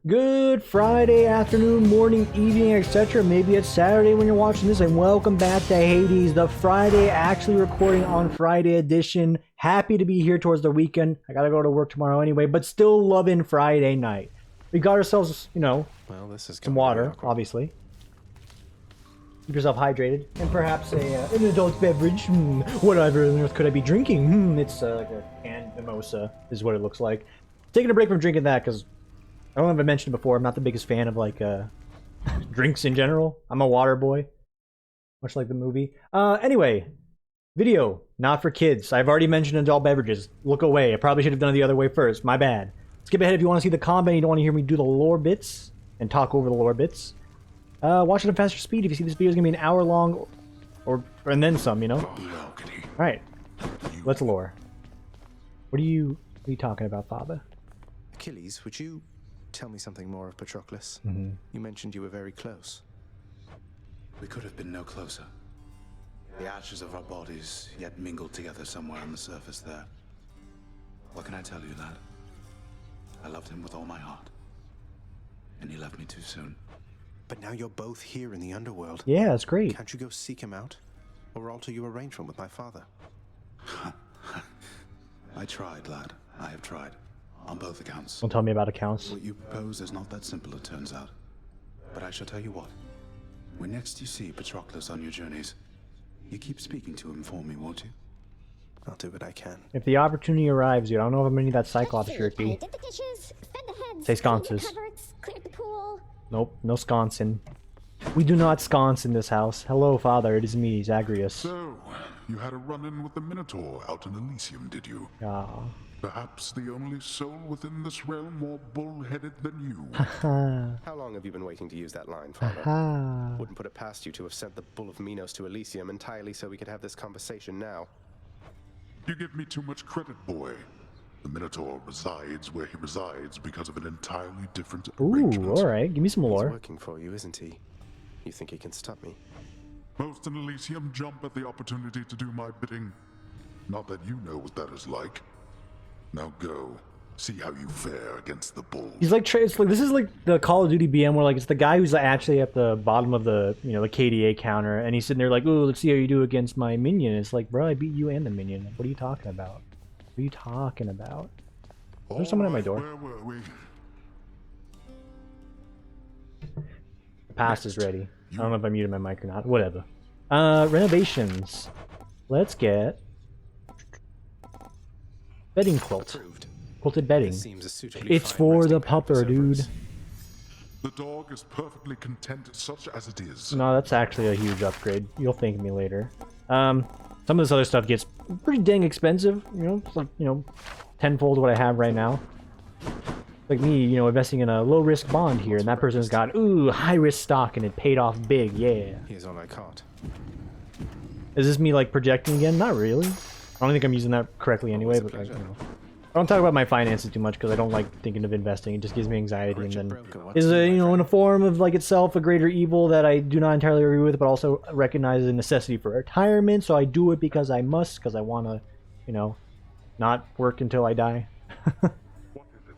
Good Friday afternoon, morning, evening, etc. Maybe it's Saturday when you're watching this, and welcome back to Hades, the Friday, actually recording on Friday edition. Happy to be here towards the weekend. I gotta go to work tomorrow anyway, but still loving Friday night. We got ourselves, you know, some water, obviously. Keep yourself hydrated, and perhaps an adult beverage. Whatever on earth could I be drinking? It's like a canned mimosa, is what it looks like. Taking a break from drinking that because I don't know if I mentioned it before, I'm not the biggest fan of like drinks in general. I'm a water boy, much like the movie. Anyway, video not for kids. I've already mentioned adult beverages. Look away. I probably should have done it the other way first. My bad. Skip ahead if you want to see the combat and you don't want to hear me do the lore bits and talk over the lore bits. Watch it at faster speed if you see this video is gonna be an hour long, and then some. You know. All right, let's lore. What are you talking about, Father? Achilles, would you tell me something more of Patroclus? You mentioned you were very close. We could have been no closer. The ashes of our bodies yet mingled together somewhere on the surface there. What can I tell you, lad? I loved him with all my heart. And he left me too soon. But now you're both here in the underworld. Yeah, that's great. Can't you go seek him out? Or alter your arrangement with my father? I tried, lad. I have tried. On both accounts. Don't tell me about accounts. What you propose is not that simple, it turns out. But I shall tell you what. When next you see Patroclus on your journeys, you keep speaking to him for me, won't you? I'll do what I can. If the opportunity arrives, dude, I don't know if I'm gonna need that Cyclops shirt, B. Say sconces. Nope, no sconsin. We do not sconce in this house. Hello, Father, it is me, Zagreus. So, you had a run-in with the Minotaur out in Elysium, did you? Ah. Perhaps the only soul within this realm more bull-headed than you. How long have you been waiting to use that line, Father? Wouldn't put it past you to have sent the Bull of Minos to Elysium entirely so we could have this conversation now. You give me too much credit, boy. The Minotaur resides where he resides because of an entirely different arrangement. Ooh, alright. Give me some lore. He's working for you, isn't he? You think he can stop me? Most in Elysium jump at the opportunity to do my bidding. Not that you know what that is like. Now go. See how you fare against the bulls. He's like, it's like, this is like the Call of Duty BM where like it's the guy who's actually at the bottom of the, you know, the KDA counter, and he's sitting there like, oh, let's see how you do against my minion. It's like, bro, I beat you and the minion. What are you talking about? What are you talking about? There's someone at my door. Where were we? The past is ready. I don't know if I muted my mic or not. Whatever. Renovations. Let's get bedding quilt. Approved. Quilted bedding. Seems a suitably It's fine for resting the pad for pupper, dude. Cerberus. The dog is perfectly content such as it is. No, that's actually a huge upgrade. You'll thank me later. Some of this other stuff gets pretty dang expensive. You know, it's like, you know, tenfold what I have right now. Like me, you know, investing in a low-risk bond here, and that person's got, ooh, high-risk stock, and it paid off big, yeah. Here's all I caught. Is this me, like, projecting again? Not really. I don't think I'm using that correctly anyway, but, like, you know. I don't talk about my finances too much because I don't like thinking of investing. It just gives me anxiety, and then is a, you know, in a form of like itself a greater evil that I do not entirely agree with, but also recognize a necessity for retirement. So I do it because I must, because I want to, you know, not work until I die.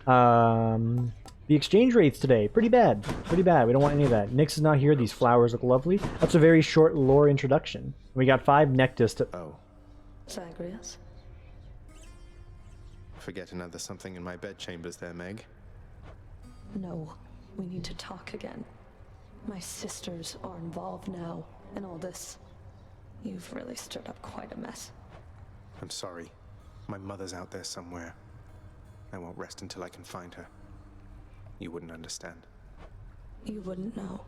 The exchange rates today, pretty bad, pretty bad. We don't want any of that. Nyx is not here. These flowers look lovely. That's a very short lore introduction. We got 5 nectis to. Oh. Zagreus? Forgetting there's something in my bedchambers there, Meg. No, we need to talk again. My sisters are involved now in all this. You've really stirred up quite a mess. I'm sorry. My mother's out there somewhere. I won't rest until I can find her. You wouldn't understand. You wouldn't know.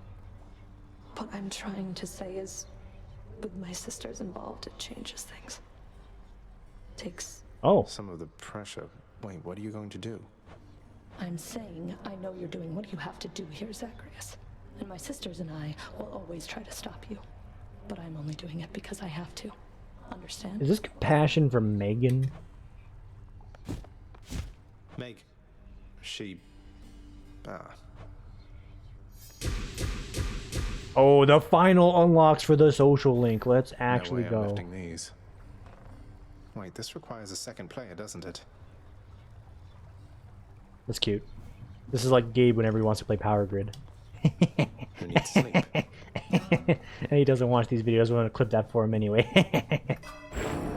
What I'm trying to say is, with my sisters involved, it changes things. Takes Some of the pressure. Wait, what are you going to do? I'm saying I know you're doing what you have to do here, Zagreus. And my sisters and I will always try to stop you. But I'm only doing it because I have to. Understand? Is this compassion from Megan? Meg. She... Oh, the final unlocks for the social link. Let's actually no way go. I'm lifting these. Wait, this requires a second player, doesn't it? That's cute. This is like Gabe whenever he wants to play Power Grid. Who needs sleep? And he doesn't watch these videos. I'm going to clip that for him anyway.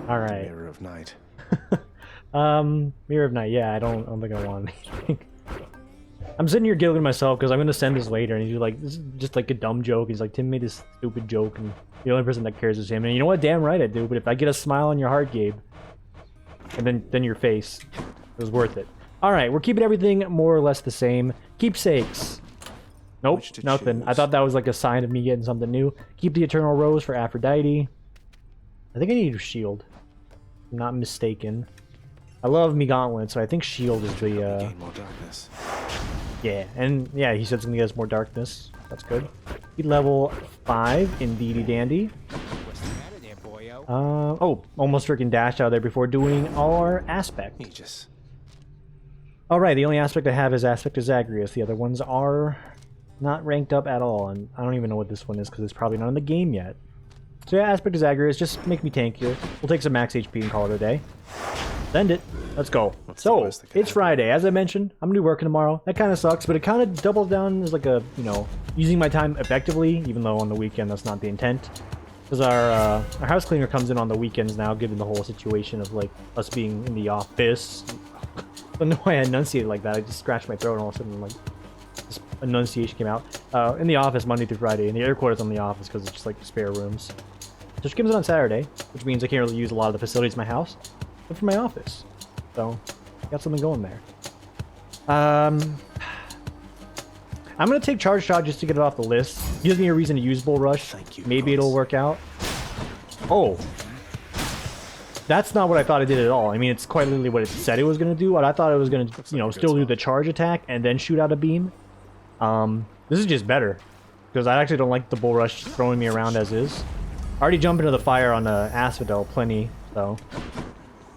Alright. Mirror of Night. Mirror of Night. Yeah, I don't think I want anything. I'm sitting here giggling myself because I'm going to send this later and he's like, this is just like a dumb joke. He's like, Tim made this stupid joke and the only person that cares is him. And you know what? Damn right I do. But if I get a smile on your heart, Gabe, and then your face, it was worth it. Alright, we're keeping everything more or less the same. Keepsakes. Nope, nothing. Choose. I thought that was like a sign of me getting something new. Keep the Eternal Rose for Aphrodite. I think I need a shield. If I'm not mistaken. I love me Gauntlet, so I think shield is the, Gain more darkness. yeah, and yeah, he said it's gonna get us more darkness. That's good. Be level 5, indeedy dandy. Oh, almost freaking dashed out of there before doing our aspect. Aegis. Alright, the only aspect I have is Aspect of Zagreus. The other ones are not ranked up at all, and I don't even know what this one is because it's probably not in the game yet. So yeah, Aspect of Zagreus, just make me tankier. We'll take some max HP and call it a day. Send it. Let's go. So, it's Friday. As I mentioned, I'm going to be working tomorrow. That kind of sucks, but it kind of doubles down as like a, you know, using my time effectively, even though on the weekend that's not the intent. Because our house cleaner comes in on the weekends now, given the whole situation of like us being in the office. I don't know why I enunciated like that. I just scratched my throat and all of a sudden like this enunciation came out. In the office Monday through Friday, and the air quarters on the office because it's just like spare rooms. So she comes in on Saturday, which means I can't really use a lot of the facilities in my house, but for my office. So, got something going there. I'm gonna take Charge Shot just to get it off the list. Gives me a reason to use Bull Rush. Maybe it'll work out. Oh. That's not what I thought it did at all. I mean, it's quite literally what it said it was going to do. But I thought it was going to, you know, still do the charge attack and then shoot out a beam. This is just better. Because I actually don't like the Bull Rush throwing me around as is. I already jumped into the fire on the Asphodel plenty, so.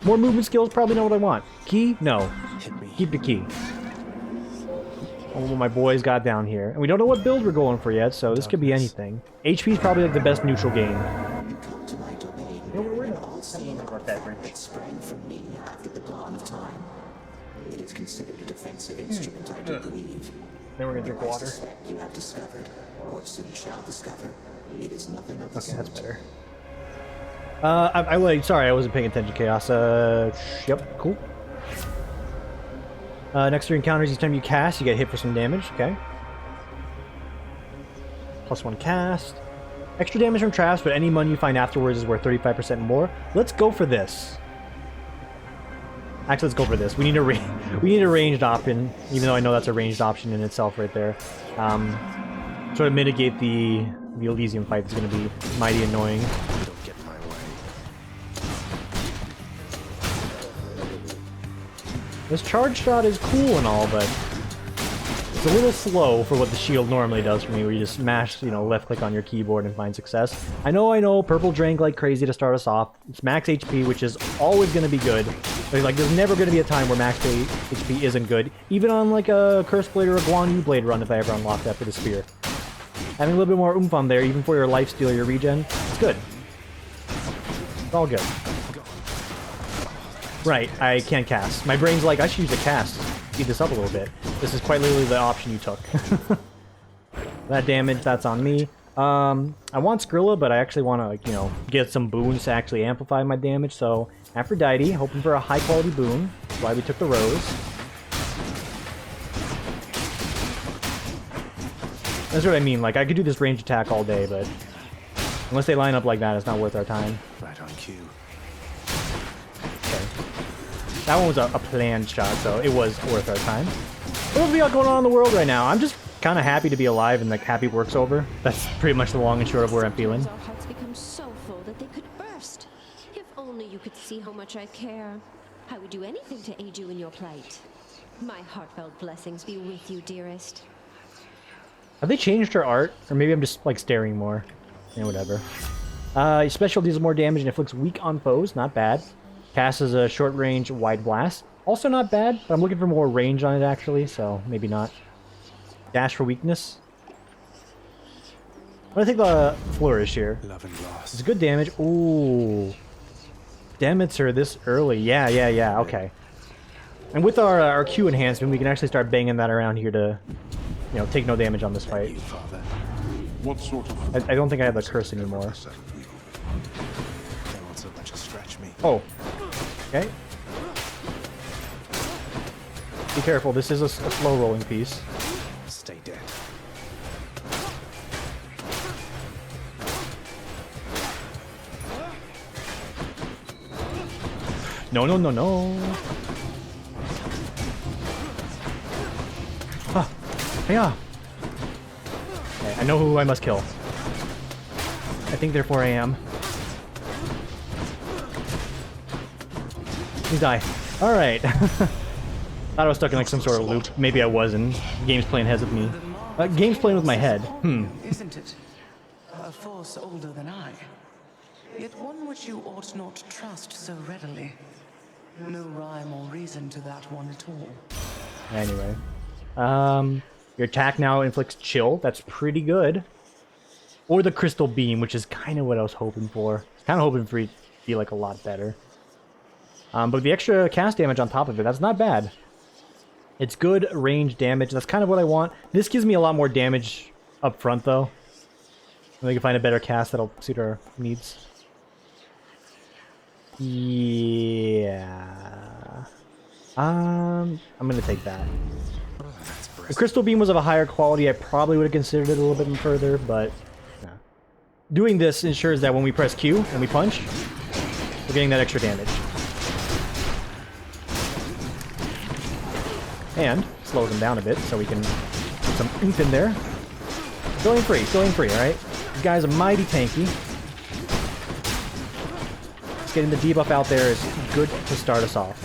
More movement skills, probably not what I want. Key? No. Keep the key. Oh, what my boys got down here. And we don't know what build we're going for yet, so this could be anything. HP is probably like the best neutral game. It sprang from me after the dawn of time. It is considered a defensive instrument, I do believe. Then we're gonna drink water. You have discovered, or soon shall discover, it is nothing of the Okay, that's better. Sorry, I wasn't paying attention, Chaos. Yep, cool. Next 3 encounters, each time you cast, you get hit for some damage, okay. +1 cast. Extra damage from traps, but any money you find afterwards is worth 35% more. Let's go for this. Actually, let's go for this. We need a ranged option, even though I know that's a ranged option in itself right there. Sort of mitigate the Elysium fight that's going to be mighty annoying. Don't get in my way. This charge shot is cool and all, but it's a little slow for what the shield normally does for me, where you just mash, you know, left click on your keyboard and find success. I know, purple drank like crazy to start us off. It's max HP, which is always going to be good. Like, there's never going to be a time where max HP isn't good. Even on, like, a Curse Blade or a Guan Yu Blade run, if I ever unlock that for the Spear. Having a little bit more oomph on there, even for your lifesteal or your regen, it's good. It's all good. Right, I can't cast. My brain's like, I should use a cast. Speed this up a little bit. This is quite literally the option you took. That damage, that's on me. I want Skrilla, but I actually want to, like, you know, get some boons to actually amplify my damage, so Aphrodite, hoping for a high-quality boon. That's why we took the Rose. That's what I mean, like, I could do this range attack all day, but unless they line up like that, it's not worth our time. Right on cue. Okay. That one was a planned shot, so it was worth our time. What do we got going on in the world right now? I'm just kind of happy to be alive and, like, happy work's over. That's pretty much the long and short of where I'm feeling. Our hearts become so full that they could burst. If only you could see how much I care. I would do anything to aid you in your plight. My heartfelt blessings be with you, dearest. Have they changed her art? Or maybe I'm just, like, staring more. Yeah, whatever. Special deals more damage and inflicts weak on foes. Not bad. Casts as a short-range wide blast. Also not bad, but I'm looking for more range on it, actually, so maybe not. Dash for weakness. I'm gonna take the Flourish here. Love and loss. It's good damage. Ooh. Demeter this early. Yeah, okay. And with our Q enhancement, we can actually start banging that around here to, you know, take no damage on this fight. What sort of... I don't think I have the curse anymore. They won't so much as stretch me. Oh. Okay. Be careful, this is a slow rolling piece. Stay dead. No, no, no, no. Ah, yeah. Okay, I know who I must kill. I think therefore I am. Please die. Alright. Thought I was stuck in like some sort of loop. Maybe I wasn't. Game's playing heads with me. Game's playing with my head. Isn't it? A force older than I. Yet one which you ought not trust so readily. No rhyme or reason to that one at all. Anyway. Your attack now inflicts chill. That's pretty good. Or the crystal beam, which is kind of what I was hoping for. I was kind of hoping for it to be like a lot better. But the extra cast damage on top of it, that's not bad. It's good range damage. That's kind of what I want. This gives me a lot more damage up front, though. And we can find a better cast that'll suit our needs. Yeah. I'm gonna take that. If the crystal beam was of a higher quality, I probably would have considered it a little bit further, but no. Doing this ensures that when we press Q and we punch, we're getting that extra damage. And slows them down a bit, so we can put some oomph in there. Going free, alright? These guys are mighty tanky. Just getting the debuff out there is good to start us off.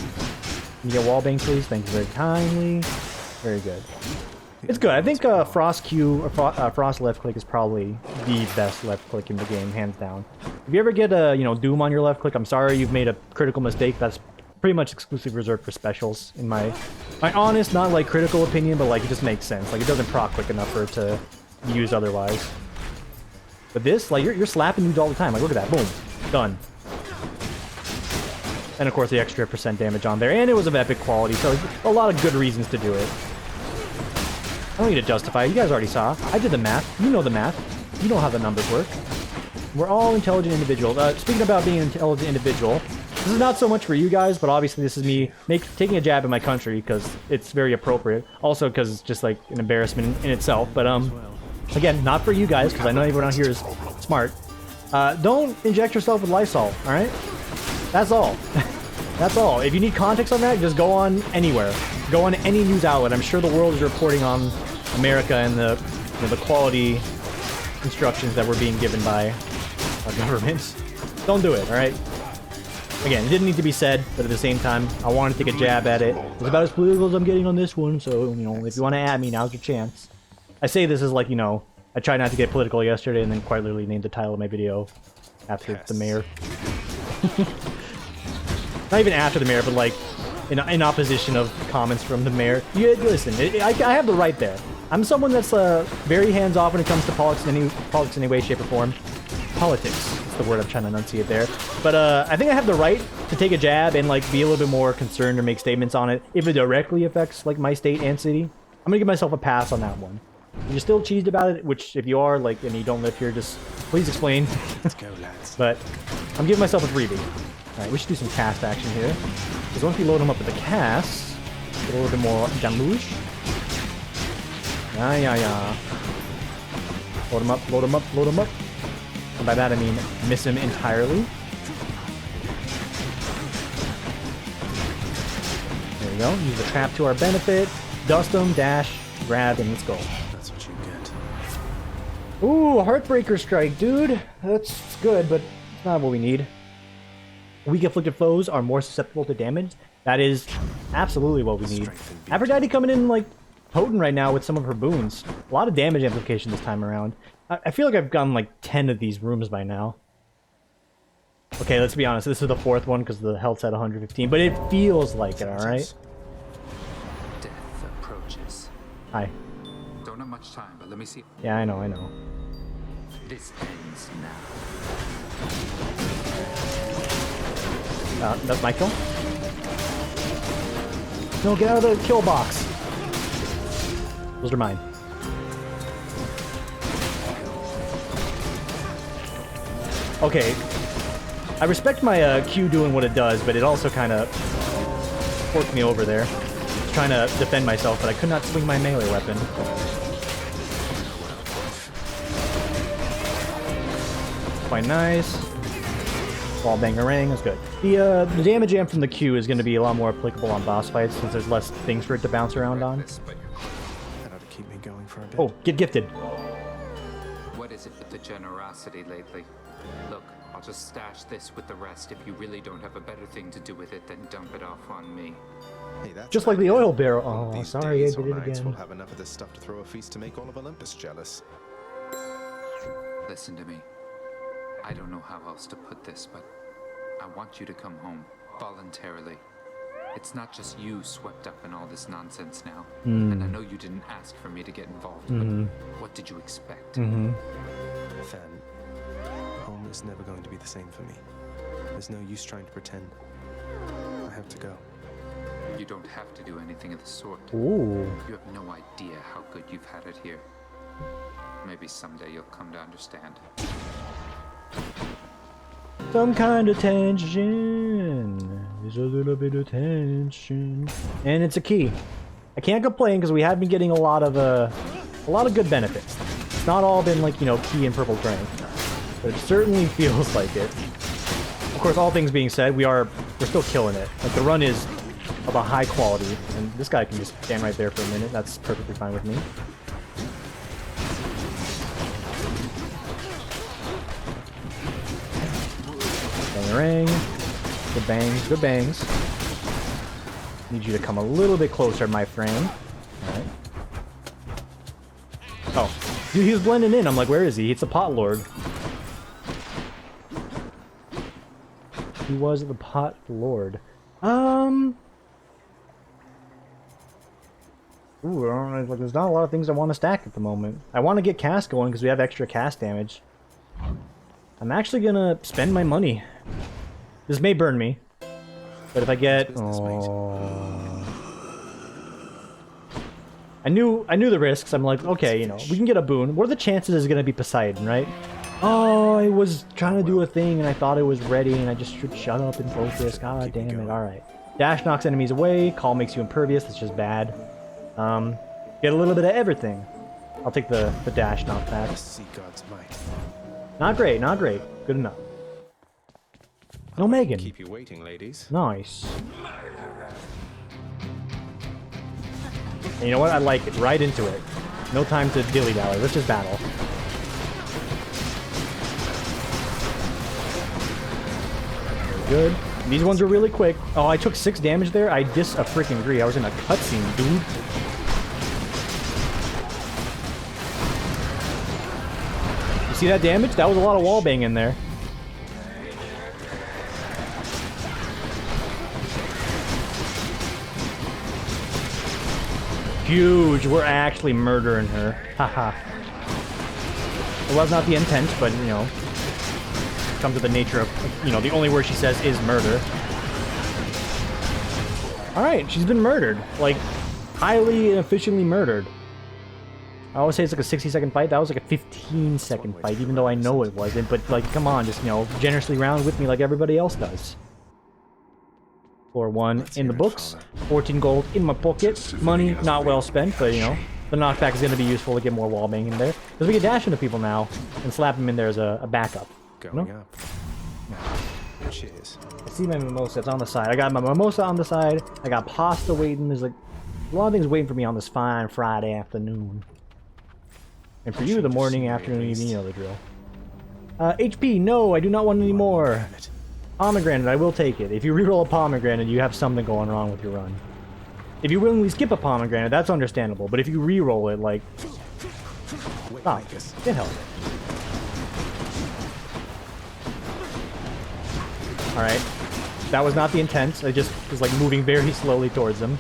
Can you get wallbang, please? Thank you very kindly. Very good. It's good. I think Frost Q or Frost left click is probably the best left click in the game, hands down. If you ever get a Doom on your left click, I'm sorry you've made a critical mistake. That's pretty much exclusively reserved for specials, in my honest, not like critical opinion, but like it just makes sense. Like it doesn't proc quick enough for it to be used otherwise. But this, like you're slapping dudes all the time. Like look at that, boom, done. And of course the extra % damage on there, and it was of epic quality, so a lot of good reasons to do it. I don't need to justify it. You guys already saw. I did the math. You know the math. You know how the numbers work. We're all intelligent individuals. Speaking about being an intelligent individual, this is not so much for you guys, but obviously this is me taking a jab at my country because it's very appropriate. Also because it's just like an embarrassment in itself. But again, not for you guys because I know everyone out here is smart. Don't inject yourself with Lysol. All right? That's all. That's all. If you need context on that, just go on anywhere. Go on any news outlet. I'm sure the world is reporting on America and the quality instructions that were being given by our governments. Don't do it, alright? Again, it didn't need to be said, but at the same time, I wanted to take a jab at it. It's about as political as I'm getting on this one, so, if you want to add me, now's your chance. I say this as like, I tried not to get political yesterday and then quite literally named the title of my video after the mayor. Not even after the mayor, but like in opposition of comments from the mayor. Listen, I have the right there. I'm someone that's very hands-off when it comes to politics in any way, shape, or form. Politics is the word I'm trying to enunciate there. But I think I have the right to take a jab and like be a little bit more concerned or make statements on it if it directly affects like my state and city. I'm gonna give myself a pass on that one. If you're still cheesed about it, which if you are, like, and you don't live here, just please explain. Let's go, lads. But I'm giving myself a freebie. Alright, we should do some cast action here. Because once we load them up with the cast, get a little bit more damage. Yeah. Load him up, load him up, load him up. And by that I mean miss him entirely. There we go. Use the trap to our benefit. Dust him, dash, grab, and let's go. That's what you get. Ooh, Heartbreaker Strike, dude. That's good, but it's not what we need. Weak afflicted foes are more susceptible to damage. That is absolutely what we need. Aphrodite coming in, like, potent right now with some of her boons. A lot of damage amplification this time around. I feel like I've gotten, like, 10 of these rooms by now. Okay, let's be honest. This is the 4th one because the health's at 115, but it feels like it, alright? Death approaches. Hi. Don't have much time, but let me see. Yeah, I know. This ends now. That's my kill. No, get out of the kill box. Those are mine. Okay. I respect my Q doing what it does, but it also kind of forked me over there. Trying to defend myself, but I could not swing my melee weapon. Quite nice. Wall bangerang, that's good. The damage amp from the Q is going to be a lot more applicable on boss fights since there's less things for it to bounce around on. That ought to keep me going for a bit. Oh, get gifted. What is it with the generosity lately? Look, I'll just stash this with the rest. If you really don't have a better thing to do with it, then dump it off on me. Hey, that's Just like the oil barrel. One of Oh, these sorry, I days did or it nights again. We'll have enough of this stuff to throw a feast to make all of Olympus jealous. Listen to me. I don't know how else to put this, but I want you to come home voluntarily. It's not just you swept up in all this nonsense now. And I know you didn't ask for me to get involved, but what did you expect? Fan, home is never going to be the same for me. There's no use trying to pretend. I have to go. You don't have to do anything of the sort. Ooh. You have no idea how good you've had it here. Maybe someday you'll come to understand. Some kind of tension. There's a little bit of tension. And it's a key. I can't complain because we have been getting a lot of good benefits. It's not all been like, you know, key and purple strength. But it certainly feels like it. Of course, all things being said, we're still killing it. Like, the run is of a high quality, and this guy can just stand right there for a minute. That's perfectly fine with me. Bangarang. Good bangs, good bangs. Need you to come a little bit closer, my friend. Alright. Oh. Dude, he was blending in. I'm like, where is he? It's the pot lord. He was the pot lord. Ooh, I don't know, like, there's not a lot of things I want to stack at the moment. I want to get cast going because we have extra cast damage. I'm actually gonna spend my money. This may burn me, but if I get, I knew the risks. I'm like, okay, you know, we can get a boon. What are the chances it's gonna be Poseidon, right? Oh, I was trying to do a thing and I thought I was ready and I just should shut up and focus. God damn it! All right. Dash knocks enemies away. Call makes you impervious. That's just bad. Get a little bit of everything. I'll take the dash knockback. See God's might. Not great, not great. Good enough. No Megan. Keep you waiting, ladies. Nice. And you know what? I like it. Right into it. No time to dilly-dally. Let's just battle. Very good. These ones are really quick. Oh, I took 6 damage there? I freaking agree. I was in a cutscene, dude. You see that damage? That was a lot of wallbang in there. Huge. We're actually murdering her. Haha. It was not the intent, but, you know, comes with the nature of, you know, the only word she says is murder. Alright, she's been murdered. Like, highly and efficiently murdered. I always say it's like a 60-second fight. That was like a 15-second fight, even though I know it wasn't. But, like, come on, just, you know, generously round with me like everybody else does. Floor 1 in the books. 14 gold in my pocket. Money not well spent, but, you know, the knockback is going to be useful to get more wallbang in there. Because we can dash into people now and slap them in there as a backup. Going up. Cheers. I see my mimosa. It's on the side. I got my mimosa on the side. I got pasta waiting. There's like a lot of things waiting for me on this fine Friday afternoon. And for you, the morning, afternoon, evening, you know the drill. HP, no, I do not want any more. Pomegranate, I will take it. If you reroll a pomegranate, you have something going wrong with your run. If you willingly skip a pomegranate, that's understandable. But if you reroll it, like... Stop. Get help. Alright. That was not the intent. I just was like moving very slowly towards them.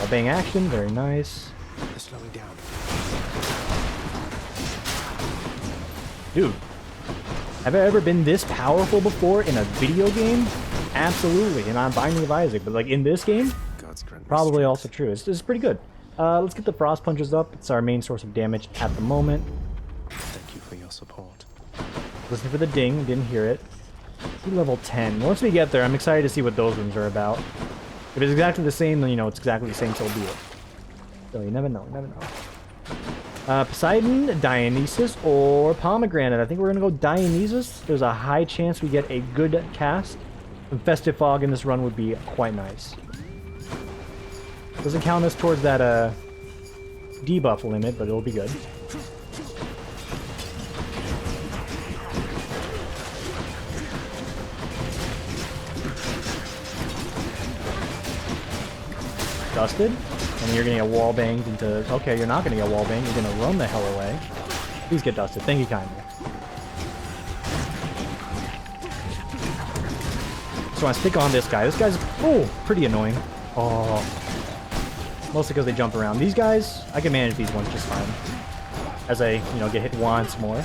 Bang action, very nice. Slowing down. Dude. Have I ever been this powerful before in a video game? Absolutely, and I'm Binding of Isaac, but like in this game, probably also true. It's pretty good. Let's get the Frost Punches up. It's our main source of damage at the moment. Thank you for your support. Listen for the ding, didn't hear it. Level 10. Once we get there, I'm excited to see what those rooms are about. If it's exactly the same, then you know it's exactly the same, so be it. So you never know, never know. Poseidon, Dionysus, or Pomegranate. I think we're gonna go Dionysus. There's a high chance we get a good cast. Some Festive Fog in this run would be quite nice. Doesn't count us towards that debuff limit, but it'll be good. Dusted, and you're gonna get wall banged into. Okay, you're not gonna get wall banged. You're gonna run the hell away. Please get dusted. Thank you kindly. So I stick on this guy. This guy's pretty annoying. Oh, mostly because they jump around. These guys, I can manage these ones just fine. As I, get hit once more.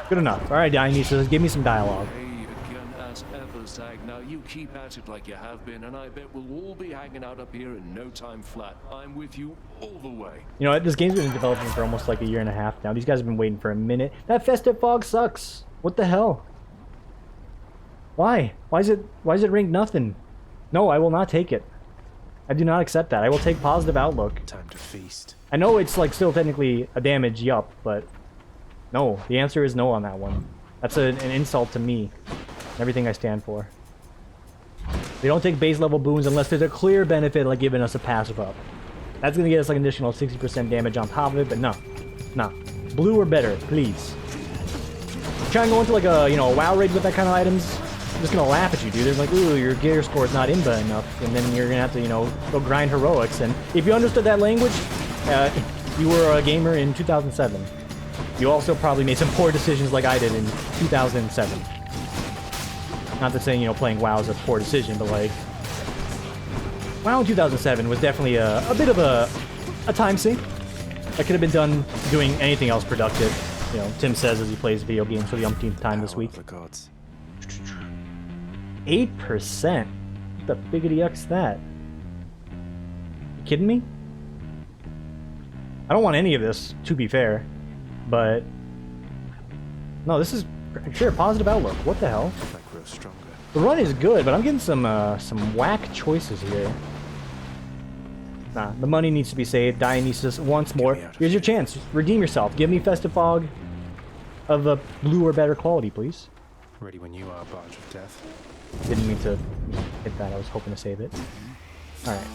Good enough. All right, Dionysus, give me some dialogue. Hey again, as ever, Zag. Now you keep at it like you have been, and I bet we'll all be hanging out up here in no time flat. I'm with you all the way. You know what? This game's been developing for almost like a year and a half now. These guys have been waiting for a minute. That Festive Fog sucks. What the hell? Why? Why is it ranked nothing? No, I will not take it. I do not accept that. I will take positive outlook. Time to feast. I know it's like still technically a damage yup, but no, the answer is no on that one. That's an insult to me and everything I stand for. They don't take base level boons unless there's a clear benefit like giving us a passive up. That's gonna get us like an additional 60% damage on top of it, but no. Blue or better, please. Try and go into like a, a WoW raid with that kind of items. I'm just gonna laugh at you, dude. They're like, ooh, your gear score is not imba enough, and then you're gonna have to, go grind heroics. And if you understood that language, you were a gamer in 2007. You also probably made some poor decisions like I did in 2007. Not to say, playing WoW is a poor decision, but like, WoW in 2007 was definitely a bit of a time sink. That could have been done doing anything else productive. Tim says as he plays video games for the umpteenth time this week. 8%? What the biggity X that? You kidding me? I don't want any of this, to be fair. But no, this is sure positive outlook. What the hell? The run is good, but I'm getting some whack choices here. Nah, the money needs to be saved. Dionysus once more. Here's your chance. Redeem yourself. Give me Festive Fog of a blue or better quality, please. Ready when you are, Barge of Death. Didn't mean to hit that. I was hoping to save it. All right.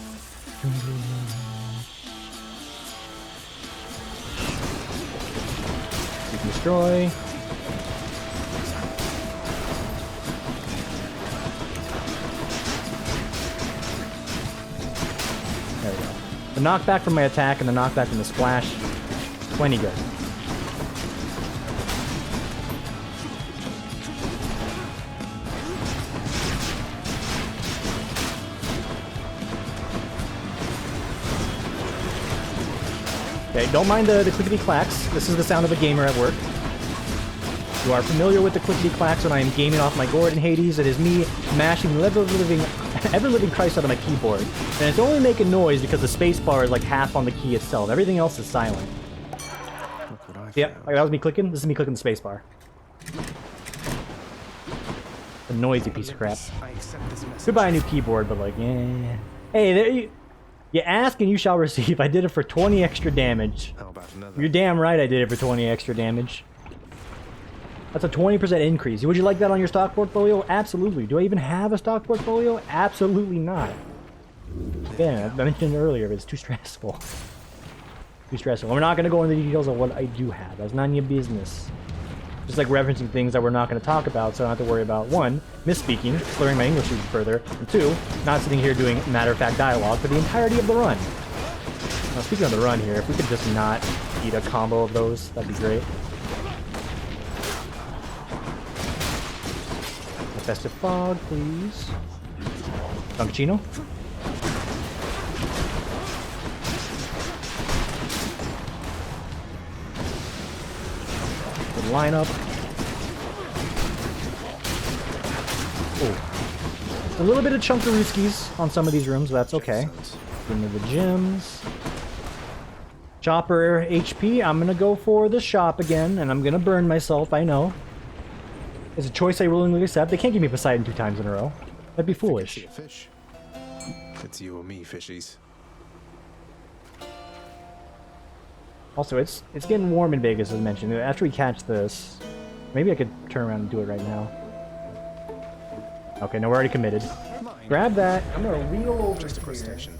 You can destroy. There we go. The knockback from my attack and the knockback from the splash, plenty good. Okay, don't mind the clickety-clacks. This is the sound of a gamer at work. You are familiar with the clickety-clacks when I am gaming off my gourd in Hades. It is me mashing the ever-living Christ out of my keyboard. And it's only making noise because the spacebar is like half on the key itself. Everything else is silent. Yep, that was me clicking. This is me clicking the spacebar. A noisy piece of crap. Could buy a new keyboard, but like, yeah. Hey, there you ask and you shall receive. I did it for 20 extra damage. How about another? You're damn right I did it for 20 extra damage. That's a 20% increase. Would you like that on your stock portfolio? Absolutely. Do I even have a stock portfolio? Absolutely not. Yeah, I mentioned earlier, but it's too stressful. Too stressful. We're not going to go into the details of what I do have. That's none of your business. Just like referencing things that we're not going to talk about, so I don't have to worry about, one, misspeaking, slurring my English even further, and two, not sitting here doing matter-of-fact dialogue for the entirety of the run. Now, speaking of the run here, if we could just not eat a combo of those, that'd be great. Festive Fog, please. Dunkachino. lineup. Oh. A little bit of chunkarooskies on some of these rooms, but that's okay. Into the gyms. Chopper HP, I'm gonna go for the shop again, and I'm gonna burn myself, I know. It's a choice I willingly accept. They can't give me Poseidon 2 times in a row. That'd be foolish. A fish. It's you or me, fishies. Also, it's getting warm in Vegas, as mentioned. After we catch this, maybe I could turn around and do it right now. Okay, no, we're already committed. Grab that. I'm gonna reel over Just a here. crustacean.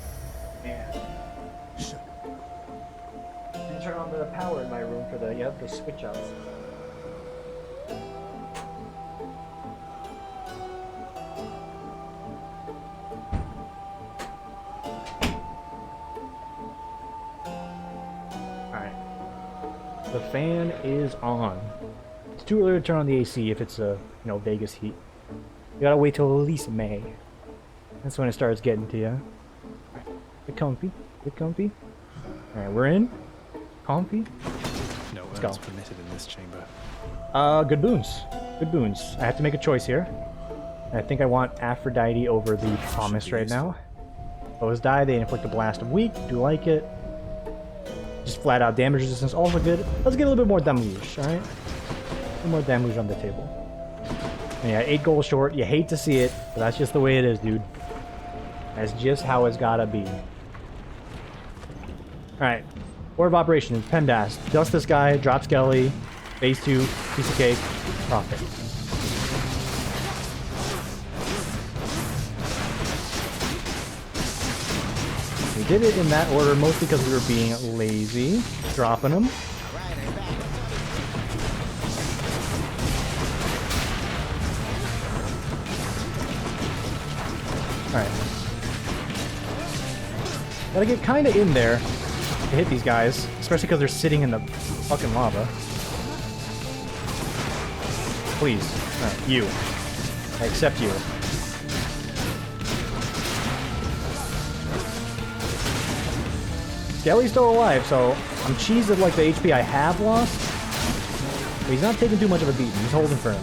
And turn on the power in my room for the switch outs. Alright. The fan is on. It's too early to turn on the AC if it's a, Vegas heat. You gotta wait till at least May. That's when it starts getting to you. Get comfy. Get comfy. Alright, we're in. Comfy. No Let's go. permitted in this chamber. Good boons. Good boons. I have to make a choice here. I think I want Aphrodite over the Promise right now. Those die, they inflict a blast of weak. Do like it. Just flat out damage resistance, also good. Let's get a little bit more damage, alright? A little more damage on the table. And yeah, 8 goals short. You hate to see it, but that's just the way it is, dude. That's just how it's gotta be. Alright. Order of Operations, Pendas. Dust this guy, drop Skelly, phase 2, piece of cake, profit. We did it in that order mostly because we were being lazy, dropping them. Alright. Gotta get kinda in there to hit these guys, especially because they're sitting in the fucking lava. Please. Alright, you. I accept you. Skelly's still alive, so I'm cheesed at like the HP I have lost. But he's not taking too much of a beating. He's holding firm.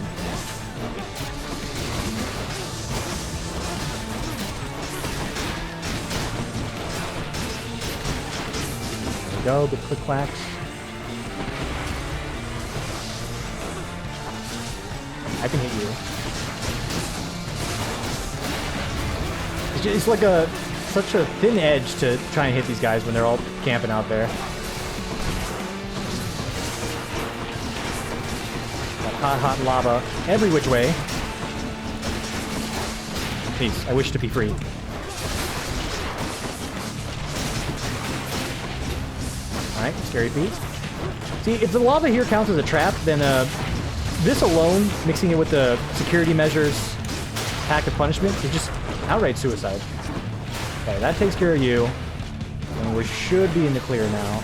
There we go, good click clacks. I can hit you. It's like such a thin edge to try and hit these guys when they're all camping out there. Got hot, hot lava every which way. Please, I wish to be free. Alright, scary feet. See, if the lava here counts as a trap, then this alone, mixing it with the security measures, pack of punishment, is just outright suicide. Okay, that takes care of you. And we should be in the clear now.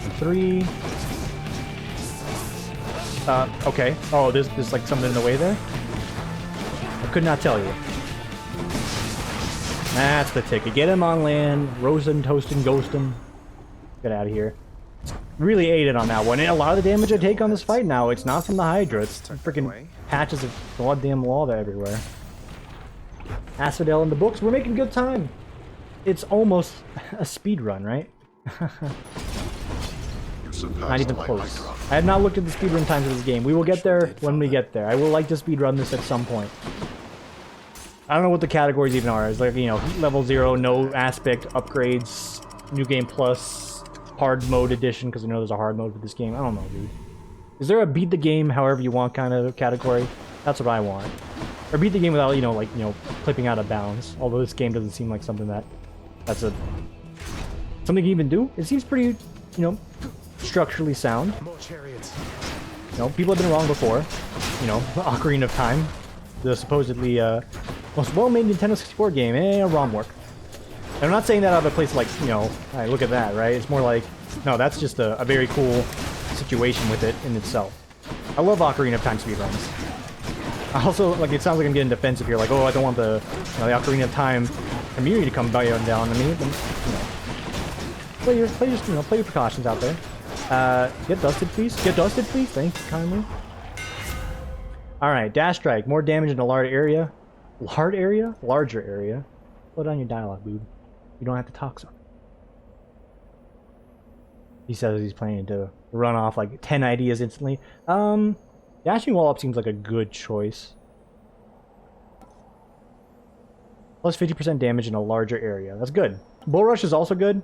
And 3. Okay. Oh, there's like something in the way there? I could not tell you. That's the ticket. Get him on land. Roast him, toast him, ghost him. Get out of here. Really aided on that one. And a lot of the damage I take on this fight now, it's not from the Hydra. It's freaking patches of goddamn lava everywhere. Asphodel in the books. We're making good time. It's almost a speed run, right? Not even close. I have not looked at the speedrun times of this game. We will get there when we get there. I will like to speedrun this at some point. I don't know what the categories even are. It's like, level 0, no aspect, upgrades, new game plus, hard mode edition, because I know there's a hard mode for this game. I don't know, dude. Is there a beat the game however you want kind of category? That's what I want. Or beat the game without, clipping out of bounds. Although this game doesn't seem like something that's something you even do. It seems pretty, structurally sound. More chariots. People have been wrong before. Ocarina of Time, the supposedly most well-made Nintendo 64 game, ROM work. And I'm not saying that out of a place like, hey, look at that, right? It's more like, no, that's just a very cool situation with it in itself. I love Ocarina of Time speedruns. I also, it sounds like I'm getting defensive here, like, oh, I don't want the Ocarina of Time community to come down to me, then, you know, play your precautions out there. Get dusted, please. Get dusted, please. Thank you kindly. All right, dash strike. More damage in a large area. Large area? Larger area. Slow down your dialogue, boob. You don't have to talk so. He says he's planning to run off like 10 ideas instantly. Dashing wall up seems like a good choice. Plus 50% damage in a larger area. That's good. Bull Rush is also good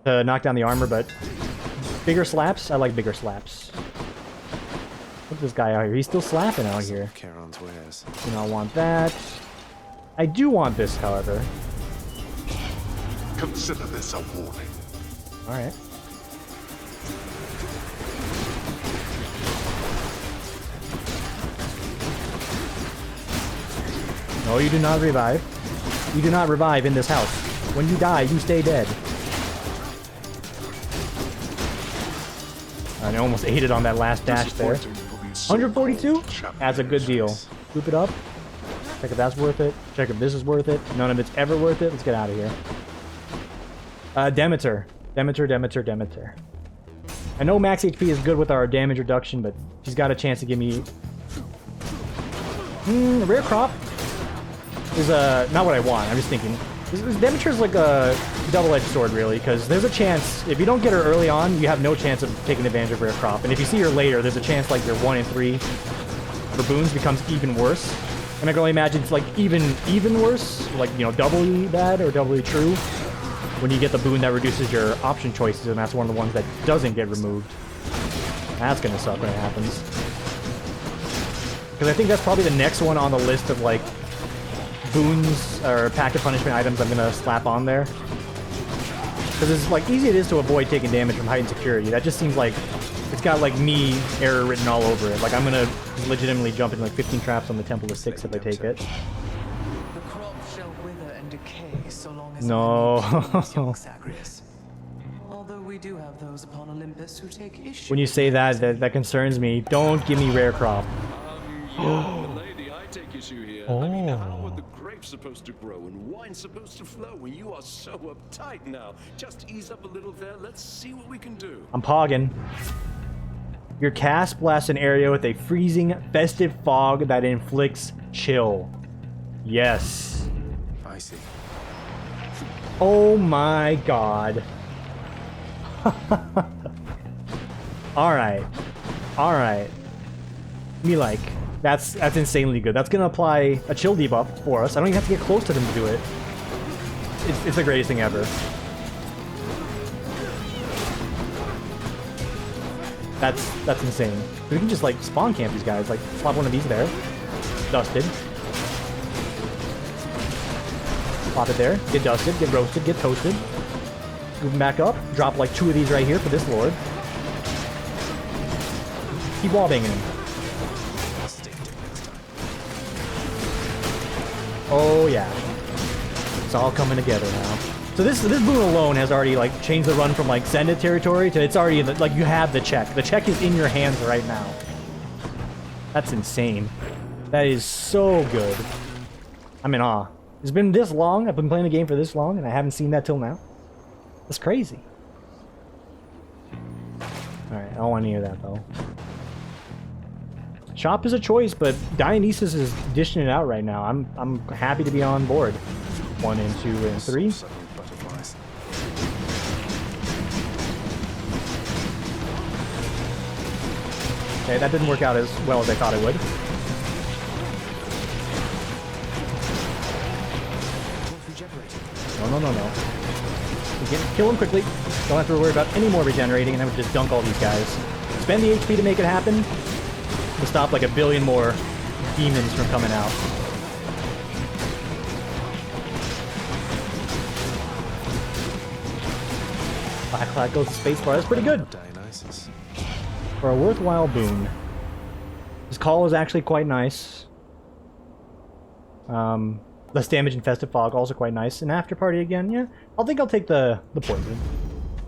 to knock down the armor, but bigger slaps? I like bigger slaps. Look at this guy out here. He's still slapping out here. You know, I want that. I do want this, however. Consider this a warning. Alright. No, you do not revive. You do not revive in this house. When you die, you stay dead. I almost ate it on that last dash there. 142? That's a good deal. Scoop it up. Check if that's worth it. Check if this is worth it. None of it's ever worth it. Let's get out of here. Demeter. Demeter. I know max HP is good with our damage reduction, but she's got a chance to give me... rare crop is not what I want. I'm just thinking. Demeter is like a double-edged sword, really, because there's a chance, if you don't get her early on, you have no chance of taking advantage of rare crop. And if you see her later, there's a chance like your 1 in 3 for boons becomes even worse. And I can only imagine it's like even worse, like, you know, doubly bad or doubly true when you get the boon that reduces your option choices, and that's one of the ones that doesn't get removed. That's gonna suck when it happens. Because I think that's probably the next one on the list of, like, boons or pact of punishment items I'm gonna slap on there. Because it's, like, easy it is to avoid taking damage from heightened security. That just seems like it's got, like, me error written all over it. Like, I'm gonna legitimately jump into, like, 15 traps on the Temple of STYX if I take it. The crop shall wither and decay so long as no. Although we do have those upon Olympus who take issue. When you say that concerns me. Don't give me rare crop. Yeah, lady, I take issue here. I mean, how are the grapes supposed to grow and wine supposed to flow when you are so uptight now? Just ease up a little there. Let's see what we can do. I'm pogging. Your cast blasts an area with a freezing, festive fog that inflicts chill. Yes. I see. Oh my god. Alright. Me like. That's insanely good. That's gonna apply a chill debuff for us. I don't even have to get close to them to do it. It's the greatest thing ever. That's insane. We can just like spawn camp these guys. Like slap one of these there. Dusted. Pop it there. Get dusted. Get roasted. Get toasted. Move him back up. Drop like 2 of these right here for this lord. Keep wallbanging him. Oh yeah. It's all coming together now. So this boon alone has already like changed the run from like send it territory to it's already in the, like you have the check. The check is in your hands right now. That's insane. That is so good. I'm in awe. It's been this long. I've been playing the game for this long and I haven't seen that till now. That's crazy. Alright, I don't want any of that though. Shop is a choice, but Dionysus is dishing it out right now. I'm happy to be on board. 1 and 2 and 3. Okay, that didn't work out as well as I thought it would. No. We can kill him quickly. Don't have to worry about any more regenerating, and I would just dunk all these guys. Spend the HP to make it happen. To stop like a billion more demons from coming out. Black Flag goes to spacebar. That's pretty good. For a worthwhile boon. His call is actually quite nice. Less damage and festive fog, also quite nice. And after party again, yeah. I think I'll take the poison.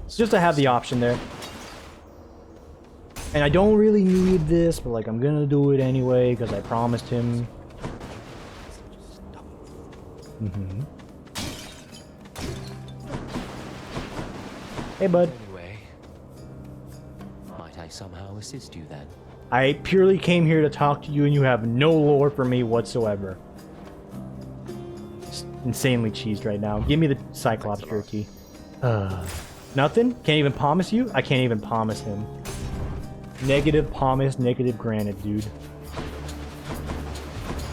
Just to have the option there. And I don't really need this, but like I'm gonna do it anyway because I promised him. Mm-hmm. Hey, bud. Anyway, might I somehow assist you then? I purely came here to talk to you, and you have no lore for me whatsoever. Just insanely cheesed right now. Give me the Cyclops jerky. Nothing? Can't even promise you? I can't even promise him. Negative promise, negative granted, dude.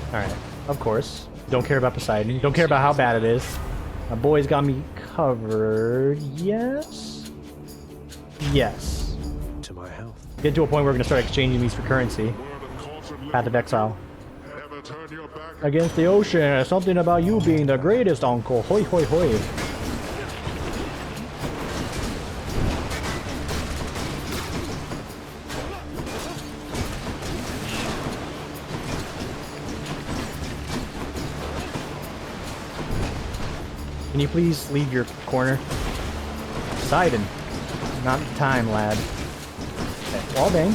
Alright, of course. Don't care about Poseidon. Don't care about how bad it is. My boy's got me covered. Yes? Yes. To my health. Get to a point where we're going to start exchanging these for currency. Path of Exile. Against the ocean. Something about you being the greatest, uncle. Hoi, hoi, hoi. Can you please leave your corner? Poseidon. Not time, lad. Okay, wall bang.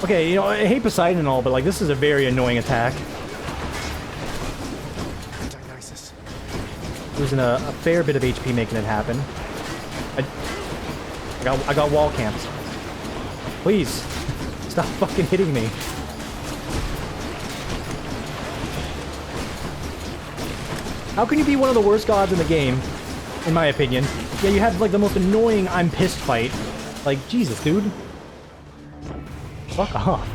Okay, you know, I hate Poseidon and all, but like this is a very annoying attack. Losing a fair bit of HP making it happen. I got wall camps. Please, stop fucking hitting me. How can you be one of the worst gods in the game, in my opinion? Yeah, you have like the most annoying I'm pissed fight. Like, Jesus, dude. Fuck off.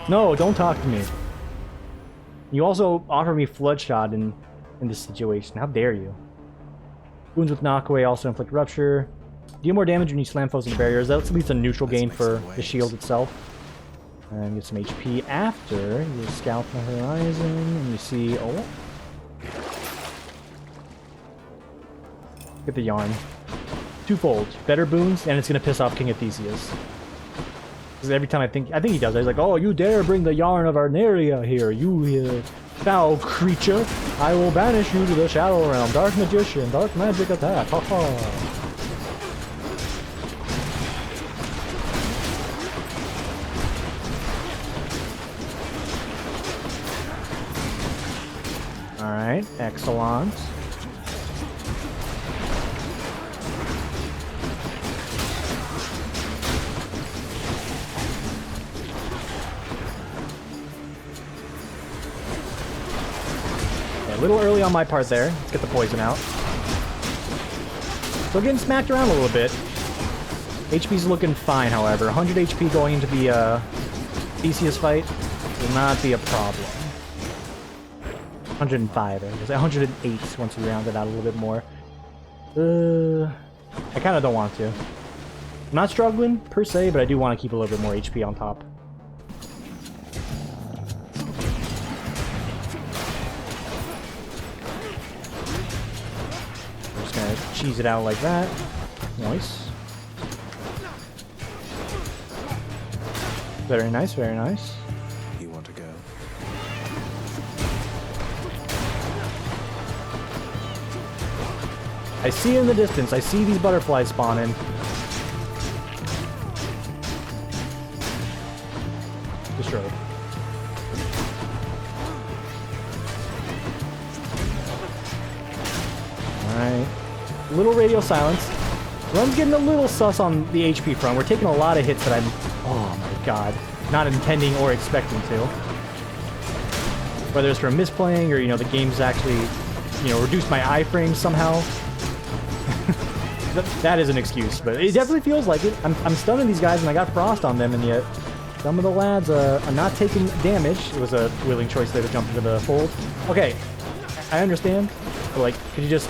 No, don't talk to me. You also offer me Floodshot in this situation. How dare you? Wounds with Knockaway also inflict Rupture. Deal more damage when you slam foes into barriers. That's at least a neutral gain for the shield itself. And get some HP after you scout the horizon and you see... Oh. Get the yarn. Twofold. Better boons, and it's gonna piss off King of Theseus. Because every time I think he does it, he's like, oh, you dare bring the yarn of Arneria here, you foul creature. I will banish you to the Shadow Realm. Dark Magician, Dark Magic attack. Ha ha. Alright, excellent. A little early on my part there. Let's get the poison out. Still getting smacked around a little bit. HP's looking fine, however. 100 HP going into the Theseus fight will not be a problem. 105, I guess. 108 once we round it out a little bit more. I kind of don't want to. I'm not struggling, per se, but I do want to keep a little bit more HP on top. Cheese it out like that. Nice. Very nice, very nice. You want to go? I see in the distance, I see these butterflies spawning. Destroyed. Alright. Little radio silence. Run's getting a little sus on the HP front. We're taking a lot of hits that I'm, oh my god, not intending or expecting to. Whether it's from misplaying or, you know, the game's actually, you know, reduced my iframes somehow. That is an excuse, but it definitely feels like it. I'm stunning these guys and I got frost on them, and yet some of the lads are not taking damage. It was a willing choice there to jump into the fold. Okay, I understand, but like, could you just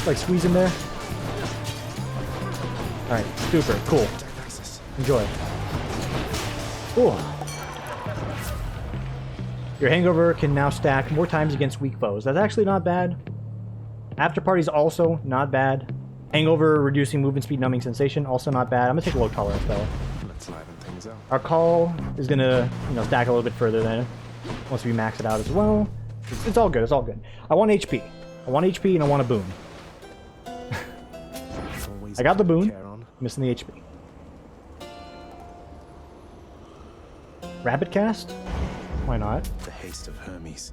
like squeeze in there? Alright, super, cool. Enjoy. Cool. Your hangover can now stack more times against weak foes. That's actually not bad. After party's also not bad. Hangover, reducing movement speed, numbing sensation, also not bad. I'm gonna take low tolerance though. Let's liven things up. Our call is gonna, you know, stack a little bit further then once we max it out as well. It's all good, it's all good. I want HP. I want HP and I want a boon. I got the boon, missing the HP. Rapid cast? Why not? The haste of Hermes.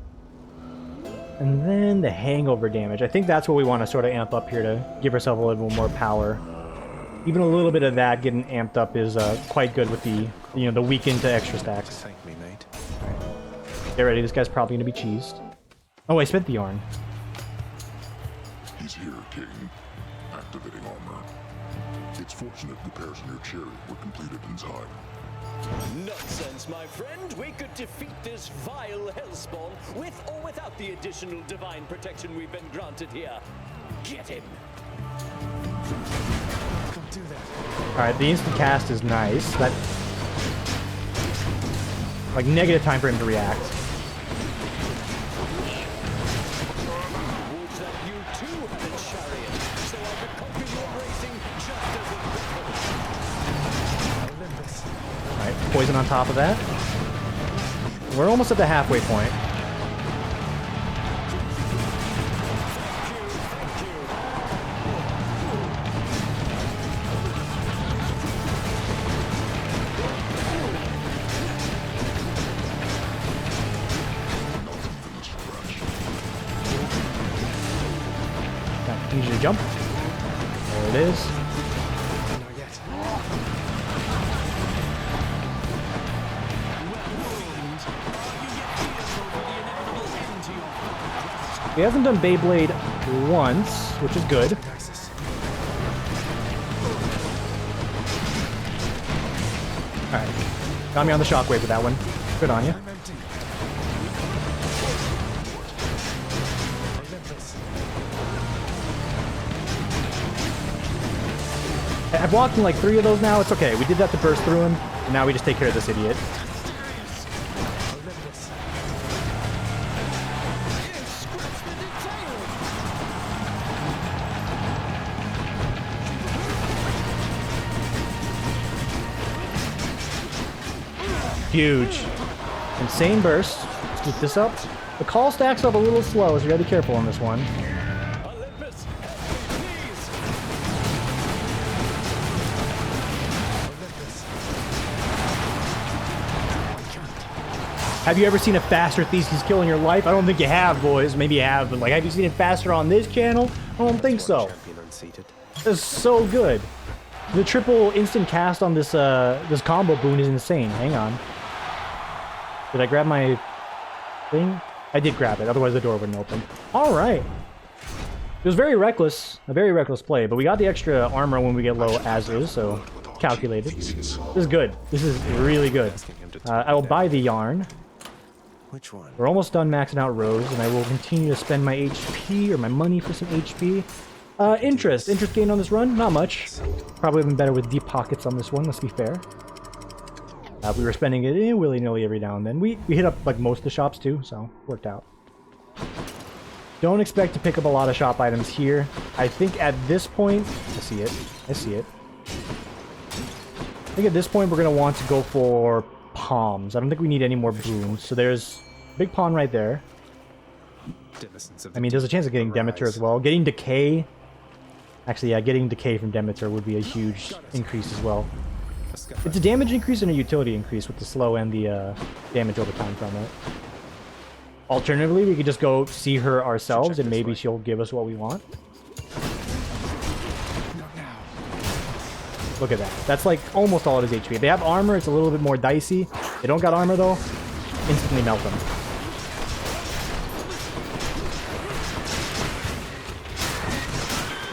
And then the hangover damage. I think that's what we want to sort of amp up here to give ourselves a little more power. Even a little bit of that getting amped up is quite good with the, you know, the weaken to extra stacks. Thank me, mate. Get ready, this guy's probably going to be cheesed. Oh, I spent the yarn. He's here, King. Activating armor. It's fortunate repairs in your chariot were completed in time. Nonsense, my friend. We could defeat this vile hellspawn with or without the additional divine protection we've been granted here. Get him. Don't do that. Alright, the instant cast is nice. That, like, negative time for him to react. Would that you too had a chariot, so I could conquer your racing just as it happened. Alright, poison on top of that. We're almost at the halfway point. Need you to jump. There it is. Not yet. He hasn't done Beyblade once, which is good. Alright. Got me on the shockwave with that one. Good on you. I've walked in like 3 of those now. It's okay. We did that to burst through him. And now we just take care of this idiot. Huge. Insane burst. Let's keep this up. The call stacks up a little slow, so you gotta be careful on this one. Have you ever seen a faster Thesis kill in your life? I don't think you have, boys. Maybe you have, but like, have you seen it faster on this channel? I don't think so. It's so good. The triple instant cast on this this combo boon is insane. Hang on. Did I grab my thing? I did grab it, otherwise the door wouldn't open. Alright. It was very reckless, a very reckless play, but we got the extra armor when we get low as is, so calculated. This is good. This is really good. I will buy the yarn. Which one? We're almost done maxing out Rose, and I will continue to spend my HP, or my money for some HP. Interest gained on this run? Not much. Probably been better with deep pockets on this one, let's be fair. We were spending it willy-nilly every now and then. We hit up like most of the shops too, so worked out. Don't expect to pick up a lot of shop items here. I think at this point, I see it. I think at this point we're going to want to go for palms. I don't think we need any more boons. So there's big pawn right there. I mean, there's a chance of getting Demeter as well. Getting Decay. Actually, yeah, getting Decay from Demeter would be a huge increase as well. It's a damage increase and a utility increase with the slow and the damage over time from it. Alternatively, we could just go see her ourselves and maybe she'll give us what we want. Look at that. That's like almost all it is HP. If they have armor, it's a little bit more dicey. They don't got armor though. Instantly melt them.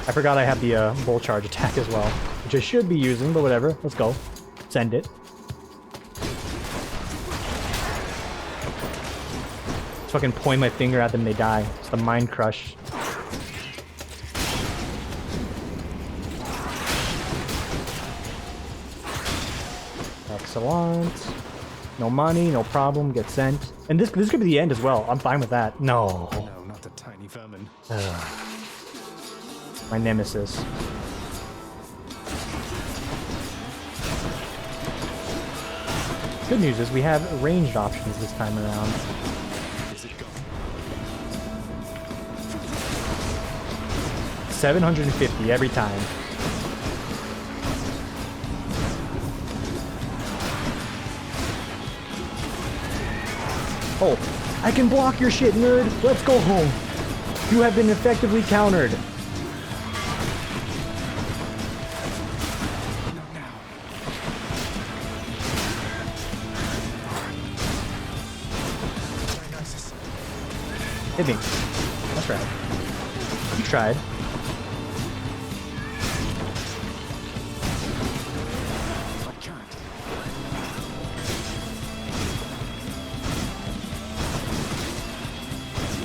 I forgot I have the bull charge attack as well, which I should be using, but whatever. Let's go. Send it. Just fucking point my finger at them, they die. It's the mind crush. Excellent. No money, no problem. Get sent. And this could be the end as well. I'm fine with that. No. No, not the tiny vermin. My nemesis. Good news is we have ranged options this time around. Is it gone? 750 every time. Oh, I can block your shit, nerd. Let's go home. You have been effectively countered. Hit me. That's right. You tried.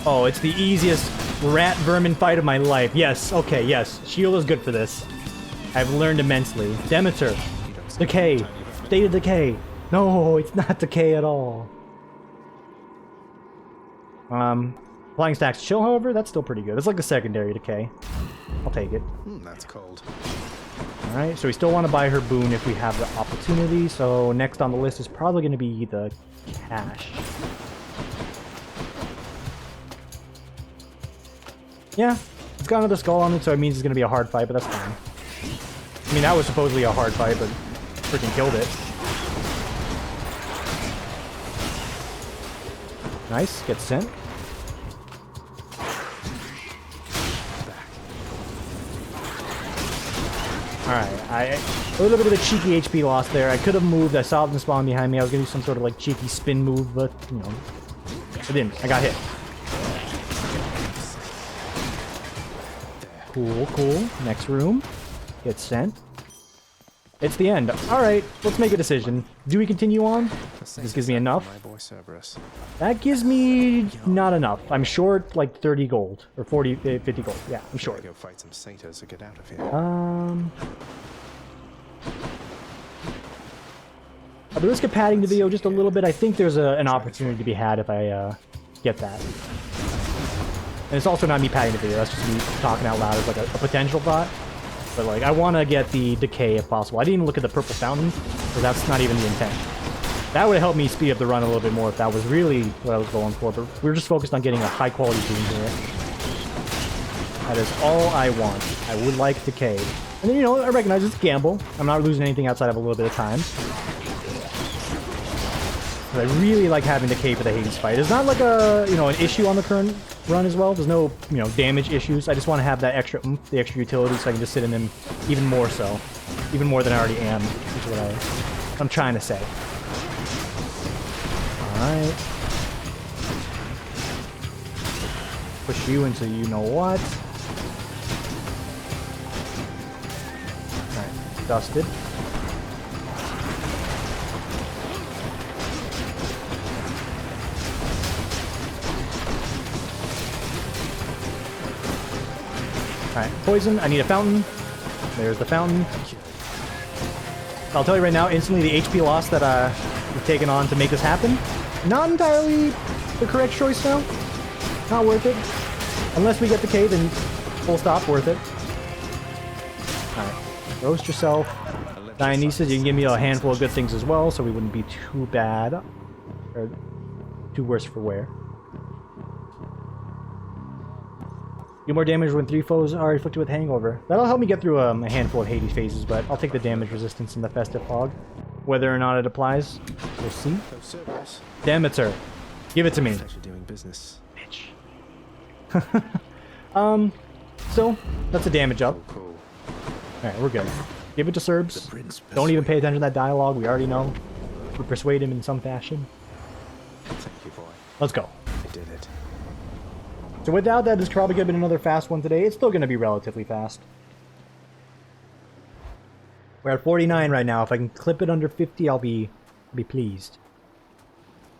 Oh, it's the easiest rat vermin fight of my life. Yes, okay, yes. Shield is good for this. I've learned immensely. Demeter. Decay. State of decay. No, it's not decay at all. Flying stacks chill, however, that's still pretty good. It's like a secondary decay. I'll take it. That's cold. Alright, so we still want to buy her boon if we have the opportunity. So next on the list is probably going to be the cash. Yeah, it's got another skull on it, so it means it's going to be a hard fight, but that's fine. I mean, that was supposedly a hard fight, but freaking killed it. Nice, gets sent. Alright, a little bit of a cheeky HP loss there. I could have moved, I saw them spawn behind me, I was going to do some sort of like cheeky spin move, but, you know, I didn't. I got hit. Cool, cool. Next room. Gets sent. It's the end. Alright, let's make a decision. Do we continue on? This gives me enough. That gives me not enough. I'm short like 30 gold. Or 50 gold. Yeah, I'm short. Go fight some satyrs to get out of here. At the risk of padding the video just a little bit, I think there's an opportunity to be had if I get that. And it's also not me padding the video, that's just me talking out loud as like a potential thought. But like, I want to get the decay if possible. I didn't even look at the purple fountain, because that's not even the intent. That would have helped me speed up the run a little bit more if that was really what I was going for, but we're just focused on getting a high quality boon here. That is all I want. I would like decay. And then, you know, I recognize it's a gamble. I'm not losing anything outside of a little bit of time. But I really like having decay for the Hades fight. It's not like a, you know, an issue on the current run as well. There's no, you know, damage issues. I just want to have that extra oomph, the extra utility, so I can just sit in them even more so. Even more than I already am, is what I'm trying to say. Alright. Push you into you know what. Alright, dusted. Alright, poison. I need a fountain. There's the fountain. I'll tell you right now, instantly the HP loss that we've taken on to make this happen, not entirely the correct choice now. Not worth it. Unless we get the K, then full stop, worth it. Alright, roast yourself. Dionysus, you can give me a handful of good things as well, so we wouldn't be too bad. Or too worse for wear. Do more damage when 3 foes are afflicted with hangover. That'll help me get through a handful of Hades phases, but I'll take the damage resistance in the festive fog. Whether or not it applies, we'll see. Demeter, give it to me. Doing business. Bitch. So that's a damage up. Cool. Alright, we're good. Give it to Serbs. Don't even pay attention to that dialogue, we already know. We persuade him in some fashion. Thank you, boy. Let's go. I did it. So without that, this probably could have been another fast one today. It's still going to be relatively fast. We're at 49 right now. If I can clip it under 50, I'll be pleased.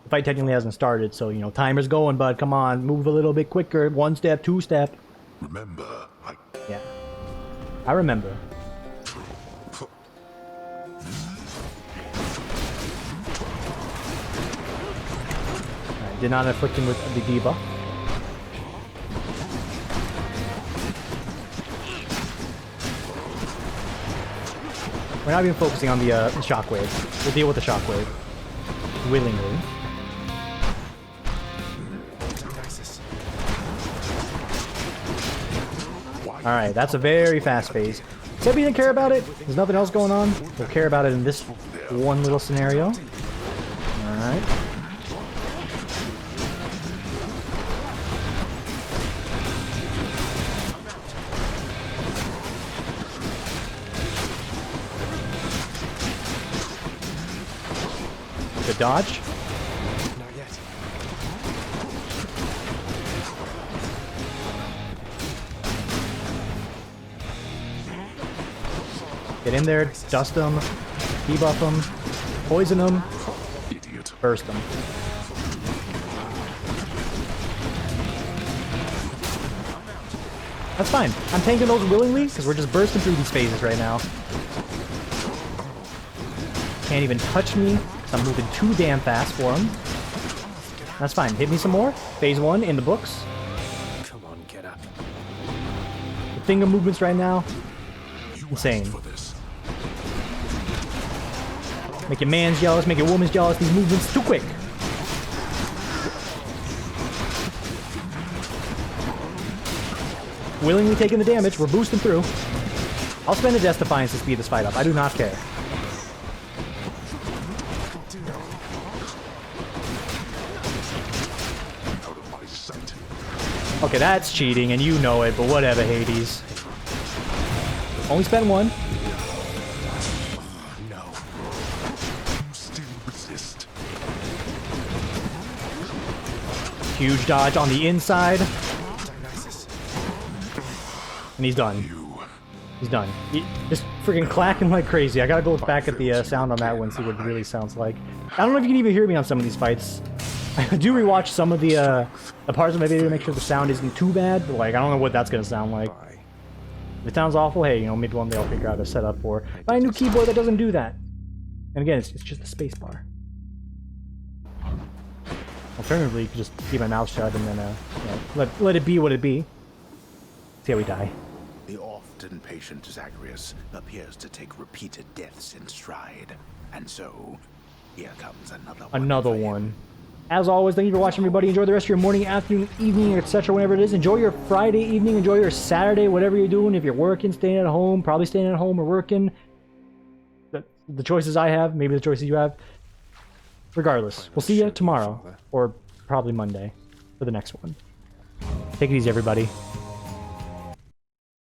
The fight technically hasn't started, so, you know, timer's going, bud. Come on, move a little bit quicker. 1 step, 2 step. Remember, Yeah. I remember. Alright, did not afflict him with the debuff. We're not even focusing on the shockwave. We'll deal with the shockwave. Willingly. Alright, that's a very fast phase. Except we didn't care about it. There's nothing else going on. We'll care about it in this one little scenario. Alright. Good dodge. Not yet. Get in there, dust them, debuff them, poison them, Idiot. burst them. That's fine. I'm tanking those willingly because we're just bursting through these phases right now. Can't even touch me because I'm moving too damn fast for him. That's fine. Hit me some more. Phase 1 in the books. Come on, get up. The finger movements right now, insane. Make your man's jealous, make your woman's jealous. These movements too quick. Willingly taking the damage. We're boosting through. I'll spend a Death Defiance to speed this fight up. I do not care. Okay, that's cheating, and you know it, but whatever, Hades. Only spent one. No. You still resist. Huge dodge on the inside. And he's done. He's done. Just freaking clacking like crazy. I gotta go back at the sound on that one, see what it really sounds like. I don't know if you can even hear me on some of these fights. I do rewatch some of the parts of my video to make sure the sound isn't too bad, but like, I don't know what that's gonna sound like. If it sounds awful, hey, you know, maybe one day I'll figure out a setup for. Buy a new keyboard that doesn't do that. And again, it's just a space bar. Alternatively, you can just keep my mouth shut and then, you know, let it be what it be. See how we die. The often patient Zagreus appears to take repeated deaths in stride. And so, here comes another one. As always, thank you for watching, everybody. Enjoy the rest of your morning, afternoon, evening, etc., whenever it is. Enjoy your Friday evening. Enjoy your Saturday, whatever you're doing. If you're working, staying at home, probably staying at home or working. The choices I have, maybe the choices you have. Regardless, we'll see you tomorrow, or probably Monday, for the next one. Take it easy, everybody.